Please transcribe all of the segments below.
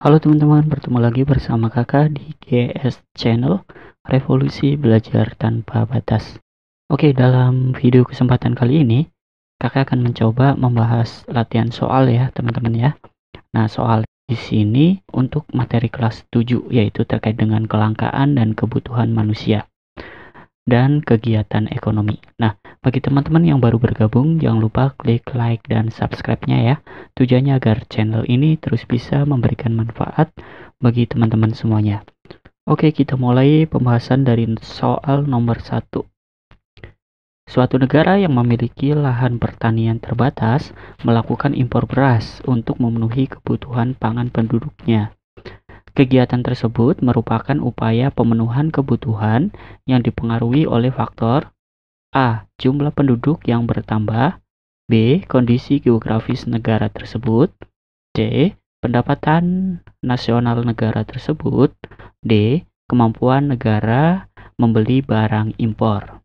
Halo teman-teman, bertemu lagi bersama kakak di GS Channel Revolusi Belajar Tanpa Batas. Oke, dalam video kesempatan kali ini, kakak akan mencoba membahas latihan soal ya teman-teman ya. Nah, soal di sini untuk materi kelas 7, yaitu terkait dengan kelangkaan dan kebutuhan manusia dan kegiatan ekonomi. Nah, bagi teman-teman yang baru bergabung, jangan lupa klik like dan subscribe-nya ya. Tujuannya agar channel ini terus bisa memberikan manfaat bagi teman-teman semuanya. Oke, kita mulai pembahasan dari soal nomor 1. Suatu negara yang memiliki lahan pertanian terbatas melakukan impor beras untuk memenuhi kebutuhan pangan penduduknya. Kegiatan tersebut merupakan upaya pemenuhan kebutuhan yang dipengaruhi oleh faktor A. Jumlah penduduk yang bertambah. B. Kondisi geografis negara tersebut. C. Pendapatan nasional negara tersebut. D. Kemampuan negara membeli barang impor.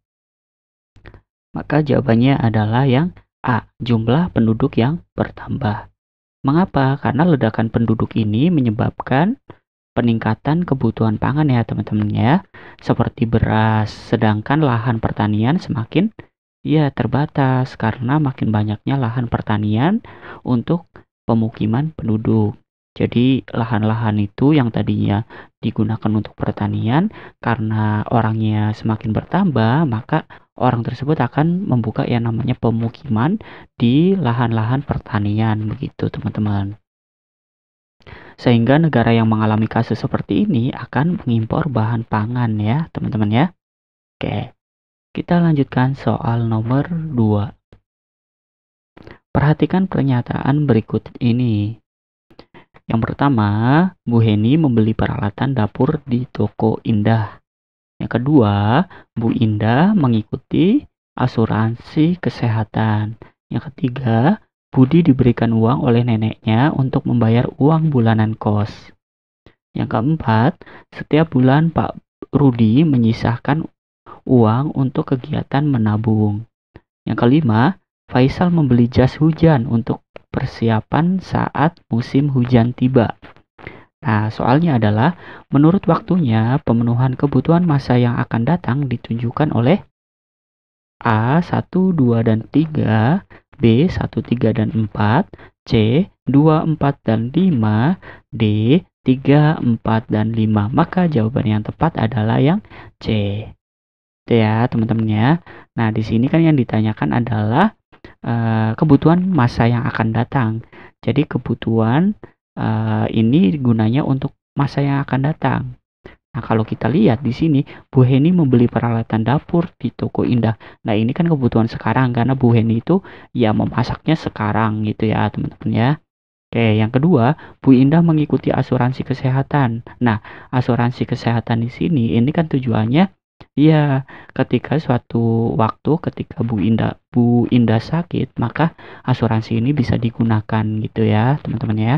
Maka jawabannya adalah yang A. Jumlah penduduk yang bertambah. Mengapa? Karena ledakan penduduk ini menyebabkan peningkatan kebutuhan pangan ya teman-teman ya, seperti beras, sedangkan lahan pertanian semakin terbatas karena makin banyaknya lahan pertanian untuk pemukiman penduduk. Jadi lahan-lahan itu yang tadinya digunakan untuk pertanian, karena orangnya semakin bertambah, maka orang tersebut akan membuka yang namanya pemukiman di lahan-lahan pertanian begitu teman-teman. Sehingga negara yang mengalami kasus seperti ini akan mengimpor bahan pangan ya teman-teman ya. Oke, kita lanjutkan soal nomor 2. Perhatikan pernyataan berikut ini. Yang pertama, Bu Heni membeli peralatan dapur di toko Indah. Yang kedua, Bu Indah mengikuti asuransi kesehatan. Yang ketiga, Budi diberikan uang oleh neneknya untuk membayar uang bulanan kos. Yang keempat, setiap bulan Pak Rudi menyisahkan uang untuk kegiatan menabung. Yang kelima, Faisal membeli jas hujan untuk persiapan saat musim hujan tiba. Nah, soalnya adalah menurut waktunya pemenuhan kebutuhan masa yang akan datang ditunjukkan oleh A. 1, 2, dan 3, B. 1, 3, dan 4, C. 2, 4, dan 5, D. 3, 4, dan 5. Maka jawaban yang tepat adalah yang C. Itu ya teman-teman ya. Nah, di sini kan yang ditanyakan adalah kebutuhan masa yang akan datang. Jadi kebutuhan ini gunanya untuk masa yang akan datang. Nah, kalau kita lihat di sini, Bu Heni membeli peralatan dapur di toko Indah. Nah, ini kan kebutuhan sekarang karena Bu Heni itu ya memasaknya sekarang gitu ya, teman-teman ya. Oke, yang kedua, Bu Indah mengikuti asuransi kesehatan. Nah, asuransi kesehatan di sini ini kan tujuannya ya ketika suatu waktu ketika Bu Indah sakit, maka asuransi ini bisa digunakan gitu ya, teman-teman ya.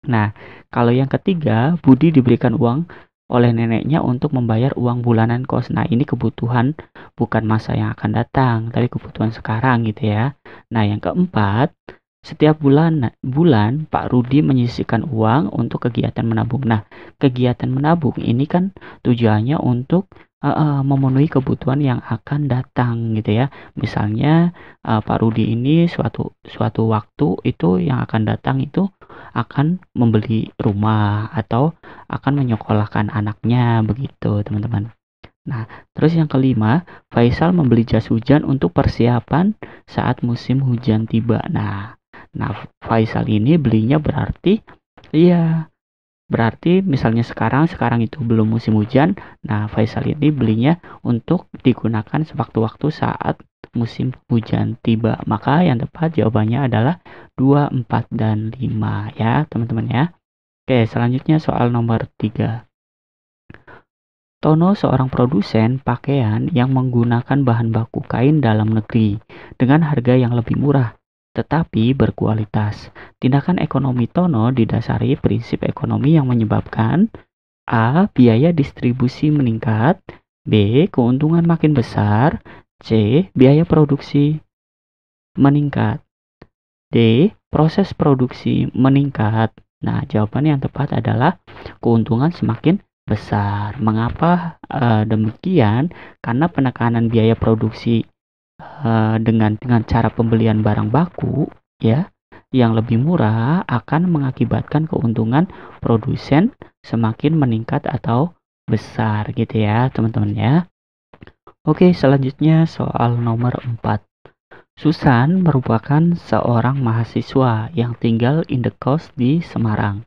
Nah, kalau yang ketiga, Budi diberikan uang oleh neneknya untuk membayar uang bulanan kos. Nah, ini kebutuhan bukan masa yang akan datang, tapi kebutuhan sekarang gitu ya. Nah, yang keempat, setiap bulan Pak Rudi menyisihkan uang untuk kegiatan menabung. Nah, kegiatan menabung ini kan tujuannya untuk memenuhi kebutuhan yang akan datang gitu ya. Misalnya Pak Rudi ini suatu waktu itu yang akan datang itu akan membeli rumah atau akan menyekolahkan anaknya begitu teman-teman. Nah, terus yang kelima, Faisal membeli jas hujan untuk persiapan saat musim hujan tiba. Nah, Faisal ini belinya berarti misalnya sekarang itu belum musim hujan. Nah, Faisal ini belinya untuk digunakan sewaktu-waktu saat musim hujan tiba. Maka yang tepat jawabannya adalah 2, 4, dan 5 ya teman-teman ya. Oke, selanjutnya soal nomor 3. Tono seorang produsen pakaian yang menggunakan bahan baku kain dalam negeri dengan harga yang lebih murah tetapi berkualitas. Tindakan ekonomi Tono didasari prinsip ekonomi yang menyebabkan A. Biaya distribusi meningkat, B. Keuntungan makin besar, C. Biaya produksi meningkat, D. Proses produksi meningkat. Nah, jawaban yang tepat adalah keuntungan semakin besar. Mengapa demikian? Karena penekanan biaya produksi dengan cara pembelian barang baku ya yang lebih murah akan mengakibatkan keuntungan produsen semakin meningkat atau besar gitu ya teman-teman ya. Oke, selanjutnya soal nomor 4. Susan merupakan seorang mahasiswa yang tinggal in the coast di Semarang.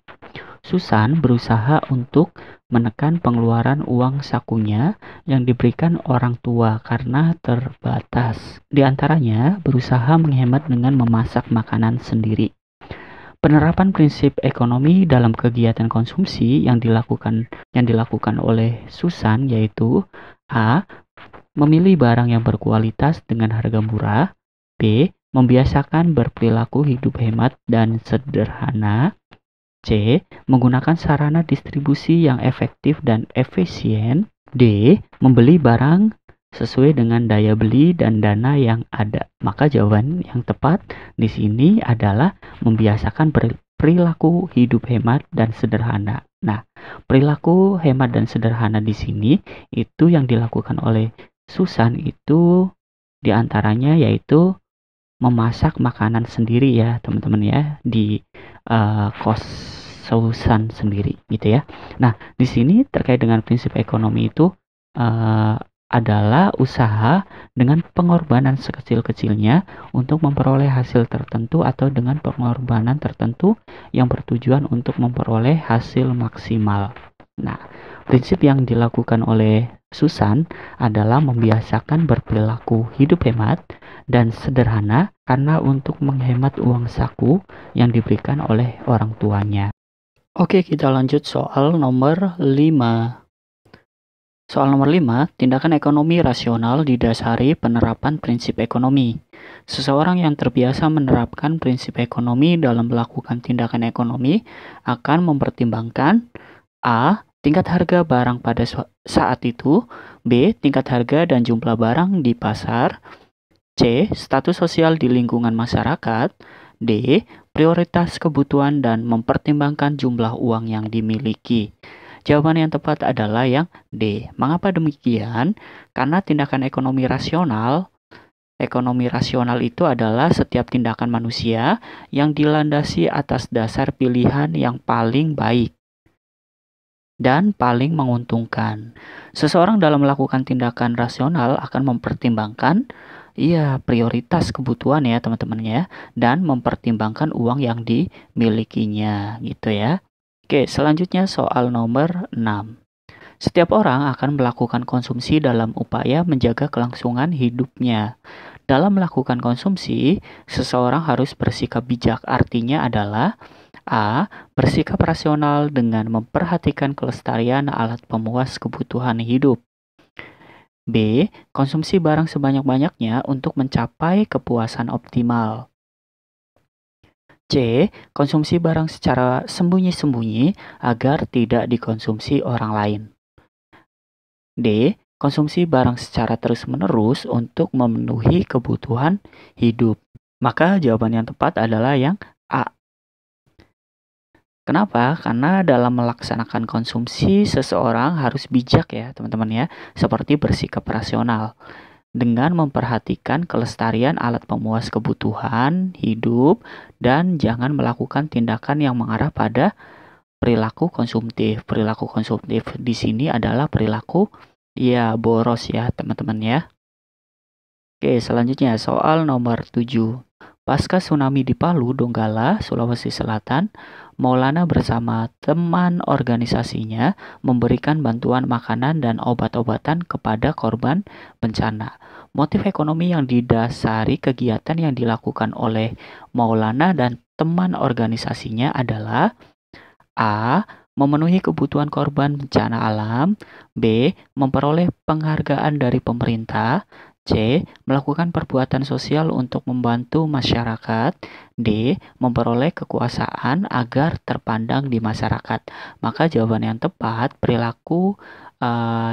Susan berusaha untuk menekan pengeluaran uang sakunya yang diberikan orang tua karena terbatas. Di antaranya, berusaha menghemat dengan memasak makanan sendiri. Penerapan prinsip ekonomi dalam kegiatan konsumsi yang dilakukan oleh Susan yaitu A. Memilih barang yang berkualitas dengan harga murah. B. Membiasakan berperilaku hidup hemat dan sederhana. C. Menggunakan sarana distribusi yang efektif dan efisien. D. Membeli barang sesuai dengan daya beli dan dana yang ada. Maka jawaban yang tepat di sini adalah membiasakan perilaku hidup hemat dan sederhana. Nah, perilaku hemat dan sederhana di sini itu yang dilakukan oleh Susan itu diantaranya yaitu memasak makanan sendiri ya teman-teman ya di kos Susan sendiri gitu ya. Nah, di sini terkait dengan prinsip ekonomi itu adalah usaha dengan pengorbanan sekecil-kecilnya untuk memperoleh hasil tertentu atau dengan pengorbanan tertentu yang bertujuan untuk memperoleh hasil maksimal. Nah, prinsip yang dilakukan oleh Susan adalah membiasakan berperilaku hidup hemat dan sederhana karena untuk menghemat uang saku yang diberikan oleh orang tuanya. Oke, kita lanjut soal nomor 5. Soal nomor 5, tindakan ekonomi rasional didasari penerapan prinsip ekonomi. Seseorang yang terbiasa menerapkan prinsip ekonomi dalam melakukan tindakan ekonomi akan mempertimbangkan A. Tingkat harga barang pada saat itu. B. Tingkat harga dan jumlah barang di pasar. C. Status sosial di lingkungan masyarakat. D. Prioritas kebutuhan dan mempertimbangkan jumlah uang yang dimiliki. Jawaban yang tepat adalah yang D. Mengapa demikian? Karena tindakan ekonomi rasional itu adalah setiap tindakan manusia yang dilandasi atas dasar pilihan yang paling baik dan paling menguntungkan. Seseorang dalam melakukan tindakan rasional akan mempertimbangkan prioritas kebutuhan ya teman-teman ya, dan mempertimbangkan uang yang dimilikinya gitu ya. Oke, selanjutnya soal nomor 6. Setiap orang akan melakukan konsumsi dalam upaya menjaga kelangsungan hidupnya. Dalam melakukan konsumsi, seseorang harus bersikap bijak. Artinya adalah A. Bersikap rasional dengan memperhatikan kelestarian alat pemuas kebutuhan hidup. B. Konsumsi barang sebanyak-banyaknya untuk mencapai kepuasan optimal. C. Konsumsi barang secara sembunyi-sembunyi agar tidak dikonsumsi orang lain. D. Konsumsi barang secara terus-menerus untuk memenuhi kebutuhan hidup. Maka jawaban yang tepat adalah yang A. Kenapa? Karena dalam melaksanakan konsumsi seseorang harus bijak ya teman-teman ya, seperti bersikap rasional dengan memperhatikan kelestarian alat pemuas kebutuhan hidup dan jangan melakukan tindakan yang mengarah pada perilaku konsumtif. Perilaku konsumtif di sini adalah perilaku boros ya teman-teman ya. Oke, selanjutnya soal nomor 7. Pasca tsunami di Palu, Donggala, Sulawesi Selatan, Maulana bersama teman organisasinya memberikan bantuan makanan dan obat-obatan kepada korban bencana. Motif ekonomi yang didasari kegiatan yang dilakukan oleh Maulana dan teman organisasinya adalah A. Memenuhi kebutuhan korban bencana alam. B. Memperoleh penghargaan dari pemerintah. C. Melakukan perbuatan sosial untuk membantu masyarakat. D. Memperoleh kekuasaan agar terpandang di masyarakat. Maka jawaban yang tepat perilaku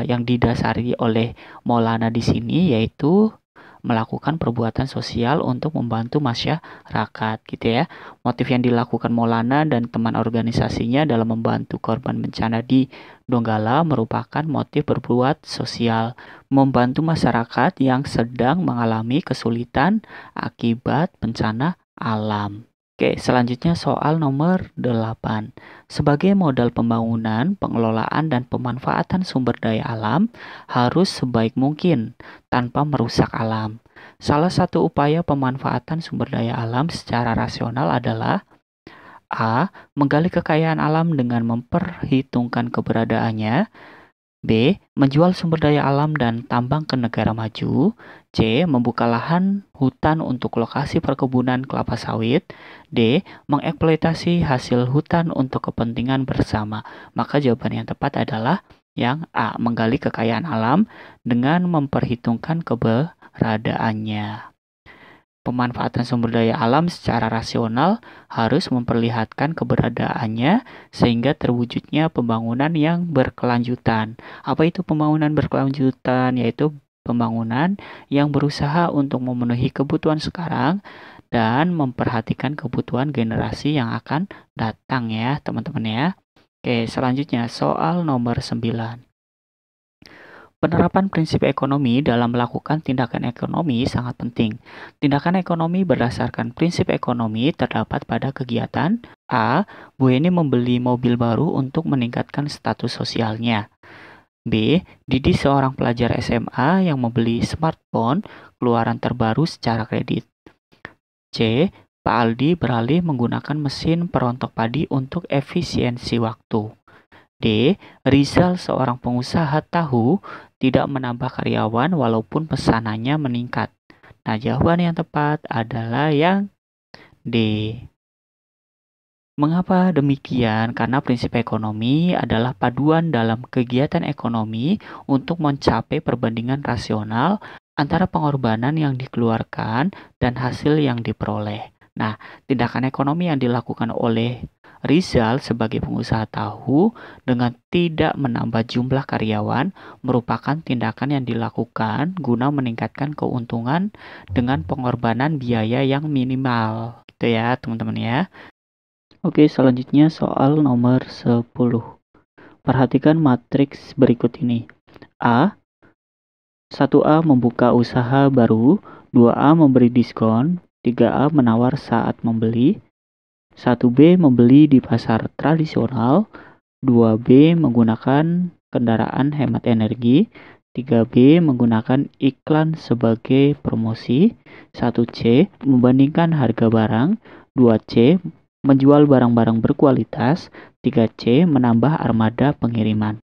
yang didasari oleh Maulana di sini yaitu melakukan perbuatan sosial untuk membantu masyarakat gitu ya. Motif yang dilakukan Maulana dan teman organisasinya dalam membantu korban bencana di Donggala merupakan motif berbuat sosial, membantu masyarakat yang sedang mengalami kesulitan akibat bencana alam. Oke, selanjutnya soal nomor 8. Sebagai modal pembangunan, pengelolaan, dan pemanfaatan sumber daya alam harus sebaik mungkin tanpa merusak alam. Salah satu upaya pemanfaatan sumber daya alam secara rasional adalah A. Menggali kekayaan alam dengan memperhitungkan keberadaannya. B. Menjual sumber daya alam dan tambang ke negara maju. C. Membuka lahan hutan untuk lokasi perkebunan kelapa sawit. D. Mengeksploitasi hasil hutan untuk kepentingan bersama. Maka jawaban yang tepat adalah yang A. Menggali kekayaan alam dengan memperhitungkan keberadaannya. Pemanfaatan sumber daya alam secara rasional harus memperlihatkan keberadaannya sehingga terwujudnya pembangunan yang berkelanjutan. Apa itu pembangunan berkelanjutan? Yaitu pembangunan yang berusaha untuk memenuhi kebutuhan sekarang dan memperhatikan kebutuhan generasi yang akan datang ya teman-teman ya. Oke, selanjutnya soal nomor 9. Penerapan prinsip ekonomi dalam melakukan tindakan ekonomi sangat penting. Tindakan ekonomi berdasarkan prinsip ekonomi terdapat pada kegiatan A. Bu Eni membeli mobil baru untuk meningkatkan status sosialnya. B. Didi seorang pelajar SMA yang membeli smartphone keluaran terbaru secara kredit. C. Pak Aldi beralih menggunakan mesin perontok padi untuk efisiensi waktu. D. Rizal seorang pengusaha tahu tidak menambah karyawan walaupun pesanannya meningkat. Nah, jawaban yang tepat adalah yang D. Mengapa demikian? Karena prinsip ekonomi adalah paduan dalam kegiatan ekonomi untuk mencapai perbandingan rasional antara pengorbanan yang dikeluarkan dan hasil yang diperoleh. Nah, tindakan ekonomi yang dilakukan oleh Rizal sebagai pengusaha tahu dengan tidak menambah jumlah karyawan merupakan tindakan yang dilakukan guna meningkatkan keuntungan dengan pengorbanan biaya yang minimal. Gitu ya teman-teman ya. Oke, selanjutnya soal nomor 10. Perhatikan matriks berikut ini. A. 1A membuka usaha baru, 2A memberi diskon, 3A menawar saat membeli, 1B membeli di pasar tradisional, 2B menggunakan kendaraan hemat energi, 3B menggunakan iklan sebagai promosi, 1C membandingkan harga barang, 2C menjual barang-barang berkualitas, 3C menambah armada pengiriman.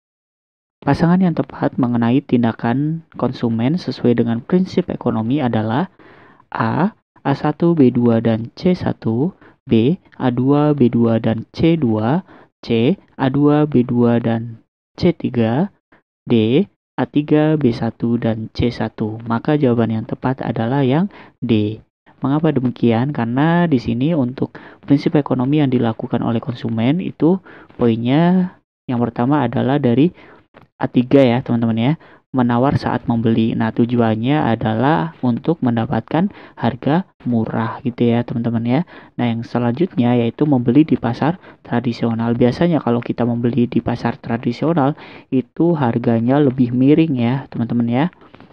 Pasangan yang tepat mengenai tindakan konsumen sesuai dengan prinsip ekonomi adalah A. A1, B2, dan C1, B. A2, B2, dan C2, C. A2, B2, dan C3, D. A3, B1, dan C1. Maka jawaban yang tepat adalah yang D. Mengapa demikian? Karena di sini untuk prinsip ekonomi yang dilakukan oleh konsumen itu poinnya yang pertama adalah dari A3 ya teman-teman ya. Menawar saat membeli. Nah, tujuannya adalah untuk mendapatkan harga murah gitu ya, teman-teman ya. Nah, yang selanjutnya yaitu membeli di pasar tradisional. Biasanya kalau kita membeli di pasar tradisional itu harganya lebih miring ya, teman-teman ya.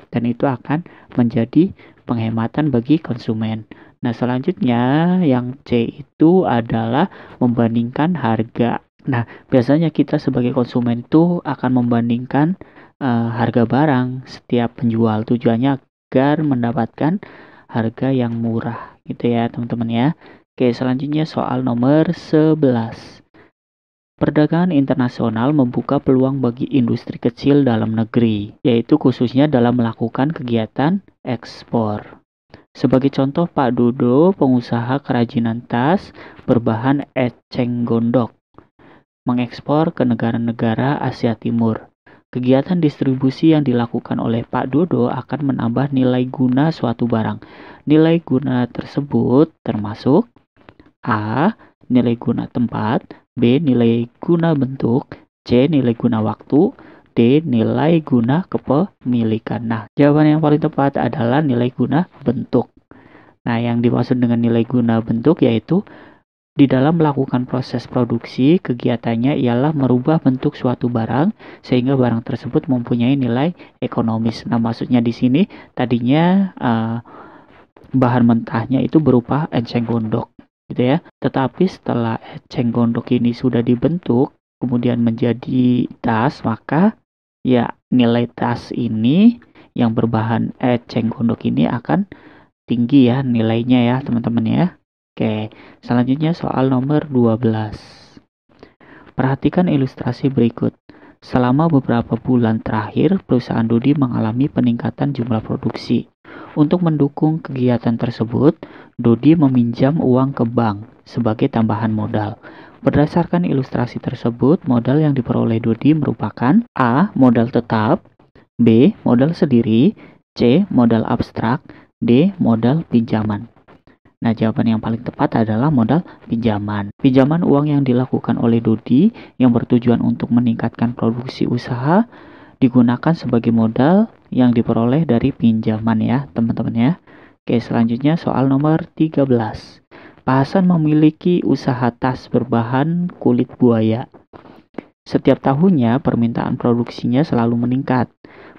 Dan itu akan menjadi penghematan bagi konsumen. Nah, selanjutnya yang C itu adalah membandingkan harga. Nah, biasanya kita sebagai konsumen itu akan membandingkan harga barang setiap penjual, tujuannya agar mendapatkan harga yang murah gitu ya teman-teman ya. Oke, selanjutnya soal nomor 11. Perdagangan internasional membuka peluang bagi industri kecil dalam negeri, yaitu khususnya dalam melakukan kegiatan ekspor. Sebagai contoh, Pak Dodo, pengusaha kerajinan tas berbahan eceng gondok, mengekspor ke negara-negara Asia Timur. Kegiatan distribusi yang dilakukan oleh Pak Dodo akan menambah nilai guna suatu barang. Nilai guna tersebut termasuk A. Nilai guna tempat, B. Nilai guna bentuk, C. Nilai guna waktu, D. Nilai guna kepemilikan. Nah, jawaban yang paling tepat adalah nilai guna bentuk. Nah, yang dimaksud dengan nilai guna bentuk yaitu di dalam melakukan proses produksi, kegiatannya ialah merubah bentuk suatu barang sehingga barang tersebut mempunyai nilai ekonomis. Nah, maksudnya di sini tadinya bahan mentahnya itu berupa enceng gondok, gitu ya. Tetapi setelah enceng gondok ini sudah dibentuk, kemudian menjadi tas, maka ya nilai tas ini yang berbahan eceng gondok ini akan tinggi ya nilainya ya teman-teman ya. Oke, selanjutnya soal nomor 12. Perhatikan ilustrasi berikut. Selama beberapa bulan terakhir, perusahaan Dodi mengalami peningkatan jumlah produksi. Untuk mendukung kegiatan tersebut, Dodi meminjam uang ke bank sebagai tambahan modal. Berdasarkan ilustrasi tersebut, modal yang diperoleh Dodi merupakan A. Modal tetap, B. Modal sendiri, C. Modal abstrak, D. Modal pinjaman. Nah, jawaban yang paling tepat adalah modal pinjaman. Pinjaman uang yang dilakukan oleh Dodi yang bertujuan untuk meningkatkan produksi usaha digunakan sebagai modal yang diperoleh dari pinjaman ya, teman-teman ya. Oke, selanjutnya soal nomor 13. Pak Hasan memiliki usaha tas berbahan kulit buaya. Setiap tahunnya permintaan produksinya selalu meningkat.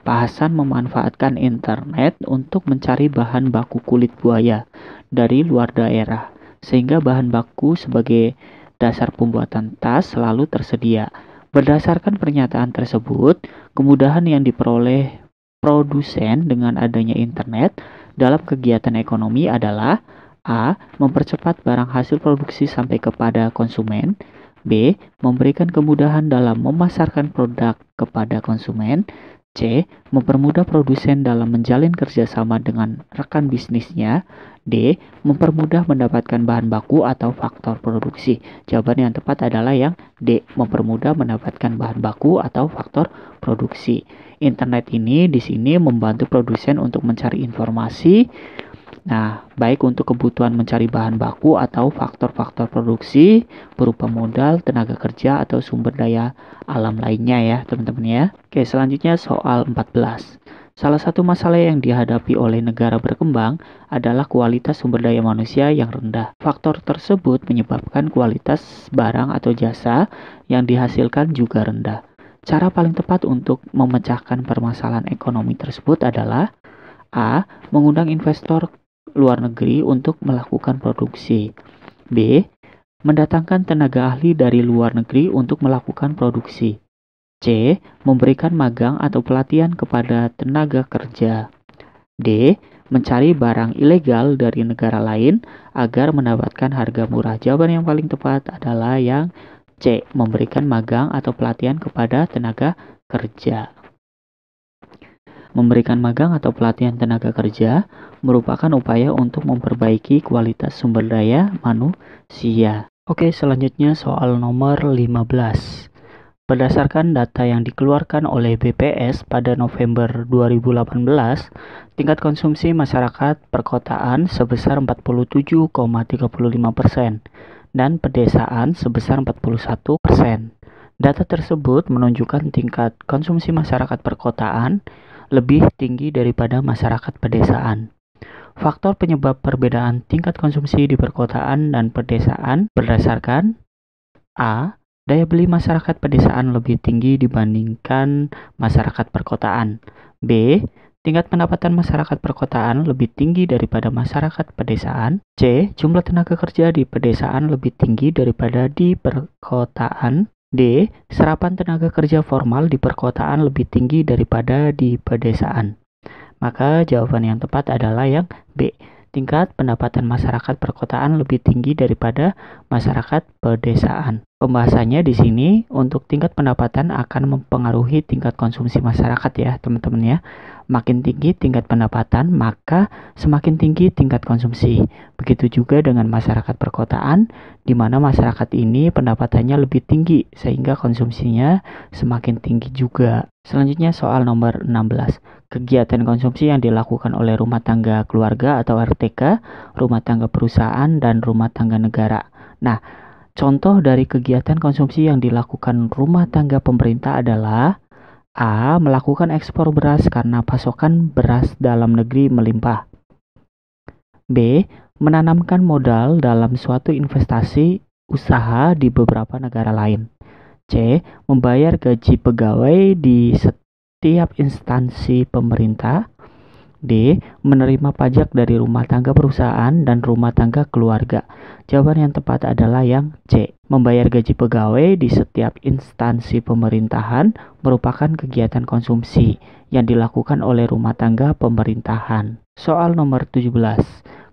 Pak Hasan memanfaatkan internet untuk mencari bahan baku kulit buaya dari luar daerah, sehingga bahan baku sebagai dasar pembuatan tas selalu tersedia. Berdasarkan pernyataan tersebut, kemudahan yang diperoleh produsen dengan adanya internet dalam kegiatan ekonomi adalah A. Mempercepat barang hasil produksi sampai kepada konsumen, B. Memberikan kemudahan dalam memasarkan produk kepada konsumen, C. Mempermudah produsen dalam menjalin kerjasama dengan rekan bisnisnya, D. Mempermudah mendapatkan bahan baku atau faktor produksi. Jawaban yang tepat adalah yang D. Mempermudah mendapatkan bahan baku atau faktor produksi. Internet ini di sini membantu produsen untuk mencari informasi. Nah, baik untuk kebutuhan mencari bahan baku atau faktor-faktor produksi berupa modal, tenaga kerja, atau sumber daya alam lainnya ya teman-teman ya. Oke, selanjutnya soal 14. Salah satu masalah yang dihadapi oleh negara berkembang adalah kualitas sumber daya manusia yang rendah. Faktor tersebut menyebabkan kualitas barang atau jasa yang dihasilkan juga rendah. Cara paling tepat untuk memecahkan permasalahan ekonomi tersebut adalah A. Mengundang investor luar negeri untuk melakukan produksi. B. Mendatangkan tenaga ahli dari luar negeri untuk melakukan produksi. C. Memberikan magang atau pelatihan kepada tenaga kerja. D. Mencari barang ilegal dari negara lain agar mendapatkan harga murah. Jawaban yang paling tepat adalah yang C. Memberikan magang atau pelatihan kepada tenaga kerja. Memberikan magang atau pelatihan tenaga kerja merupakan upaya untuk memperbaiki kualitas sumber daya manusia. Oke, selanjutnya soal nomor 15. Berdasarkan data yang dikeluarkan oleh BPS pada November 2018, tingkat konsumsi masyarakat perkotaan sebesar 47,35% dan pedesaan sebesar 41%. Data tersebut menunjukkan tingkat konsumsi masyarakat perkotaan lebih tinggi daripada masyarakat pedesaan. Faktor penyebab perbedaan tingkat konsumsi di perkotaan dan pedesaan berdasarkan A. Daya beli masyarakat pedesaan lebih tinggi dibandingkan masyarakat perkotaan. B. Tingkat pendapatan masyarakat perkotaan lebih tinggi daripada masyarakat pedesaan. C. Jumlah tenaga kerja di pedesaan lebih tinggi daripada di perkotaan. D. Serapan tenaga kerja formal di perkotaan lebih tinggi daripada di pedesaan. Maka jawaban yang tepat adalah yang B. Tingkat pendapatan masyarakat perkotaan lebih tinggi daripada masyarakat pedesaan. Pembahasannya di sini untuk tingkat pendapatan akan mempengaruhi tingkat konsumsi masyarakat ya teman-teman ya. Makin tinggi tingkat pendapatan, maka semakin tinggi tingkat konsumsi. Begitu juga dengan masyarakat perkotaan, di mana masyarakat ini pendapatannya lebih tinggi, sehingga konsumsinya semakin tinggi juga. Selanjutnya soal nomor 16. Kegiatan konsumsi yang dilakukan oleh rumah tangga keluarga atau RTK, rumah tangga perusahaan, dan rumah tangga negara. Nah, contoh dari kegiatan konsumsi yang dilakukan rumah tangga pemerintah adalah A. Melakukan ekspor beras karena pasokan beras dalam negeri melimpah. B. Menanamkan modal dalam suatu investasi usaha di beberapa negara lain. C. Membayar gaji pegawai di setiap instansi pemerintah. D. Menerima pajak dari rumah tangga perusahaan dan rumah tangga keluarga. Jawaban yang tepat adalah yang C. Membayar gaji pegawai di setiap instansi pemerintahan merupakan kegiatan konsumsi yang dilakukan oleh rumah tangga pemerintahan. Soal nomor 17.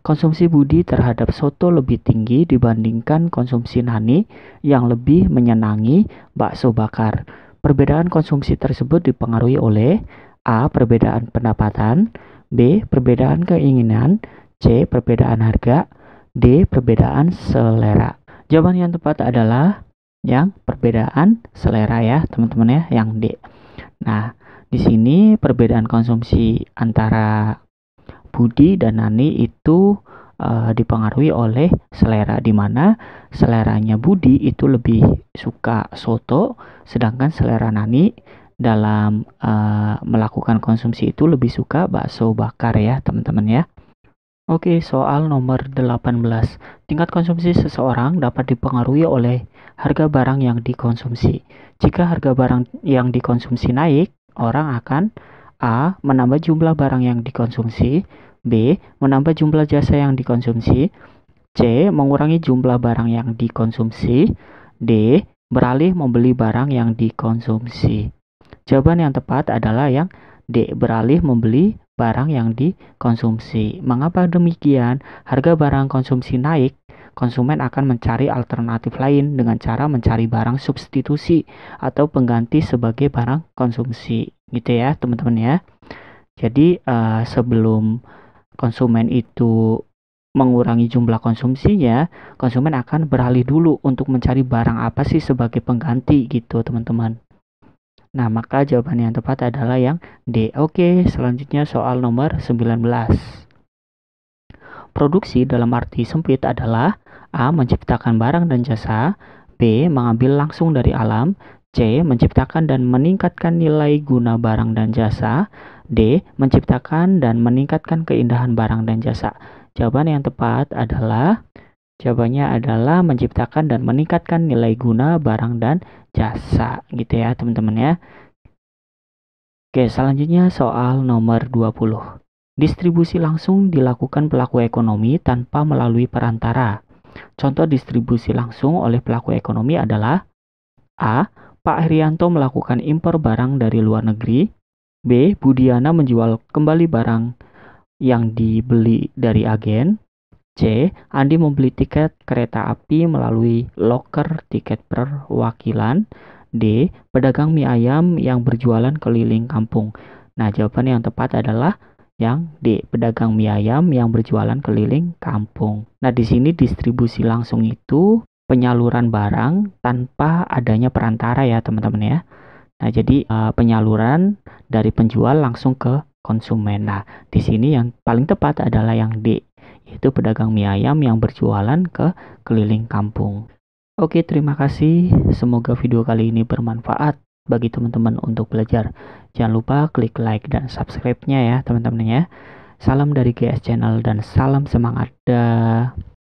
Konsumsi Budi terhadap soto lebih tinggi dibandingkan konsumsi Nani yang lebih menyenangi bakso bakar. Perbedaan konsumsi tersebut dipengaruhi oleh A. Perbedaan pendapatan, B. Perbedaan keinginan, C. Perbedaan harga, D. Perbedaan selera. Jawaban yang tepat adalah yang perbedaan selera ya teman-teman ya, yang D. Nah, di sini perbedaan konsumsi antara Budi dan Nani itu dipengaruhi oleh selera, di mana seleranya Budi itu lebih suka soto, sedangkan selera Nani dalam melakukan konsumsi itu lebih suka bakso bakar ya teman-teman ya. Oke, soal nomor 18. Tingkat konsumsi seseorang dapat dipengaruhi oleh harga barang yang dikonsumsi. Jika harga barang yang dikonsumsi naik, orang akan A. Menambah jumlah barang yang dikonsumsi, B. Menambah jumlah jasa yang dikonsumsi, C. Mengurangi jumlah barang yang dikonsumsi, D. Beralih membeli barang yang dikonsumsi. Jawaban yang tepat adalah yang D. Beralih membeli barang yang dikonsumsi. Mengapa demikian? Harga barang konsumsi naik, konsumen akan mencari alternatif lain dengan cara mencari barang substitusi atau pengganti sebagai barang konsumsi. Gitu ya teman-teman ya. Jadi sebelum konsumen itu mengurangi jumlah konsumsinya, konsumen akan beralih dulu untuk mencari barang apa sih sebagai pengganti gitu teman-teman. Nah, maka jawaban yang tepat adalah yang D. Oke, selanjutnya soal nomor 19. Produksi dalam arti sempit adalah A. Menciptakan barang dan jasa, B. Mengambil langsung dari alam, C. Menciptakan dan meningkatkan nilai guna barang dan jasa, D. Menciptakan dan meningkatkan keindahan barang dan jasa. Jawaban yang tepat adalah jawabannya adalah menciptakan dan meningkatkan nilai guna barang dan jasa gitu ya teman-teman ya. Oke, selanjutnya soal nomor 20. Distribusi langsung dilakukan pelaku ekonomi tanpa melalui perantara. Contoh distribusi langsung oleh pelaku ekonomi adalah A. Pak Herianto melakukan impor barang dari luar negeri, B. Budiana menjual kembali barang yang dibeli dari agen, C. Andi membeli tiket kereta api melalui loker tiket perwakilan, D. Pedagang mie ayam yang berjualan keliling kampung. Nah, jawaban yang tepat adalah yang D. Pedagang mie ayam yang berjualan keliling kampung. Nah, di sini distribusi langsung itu penyaluran barang tanpa adanya perantara ya teman-teman ya. Nah, jadi penyaluran dari penjual langsung ke konsumen. Nah, di sini yang paling tepat adalah yang D, yaitu pedagang mie ayam yang berjualan ke keliling kampung. Oke, terima kasih. Semoga video kali ini bermanfaat bagi teman-teman untuk belajar. Jangan lupa klik like dan subscribe-nya ya teman-teman ya. Salam dari GS Channel dan salam semangat. Dah.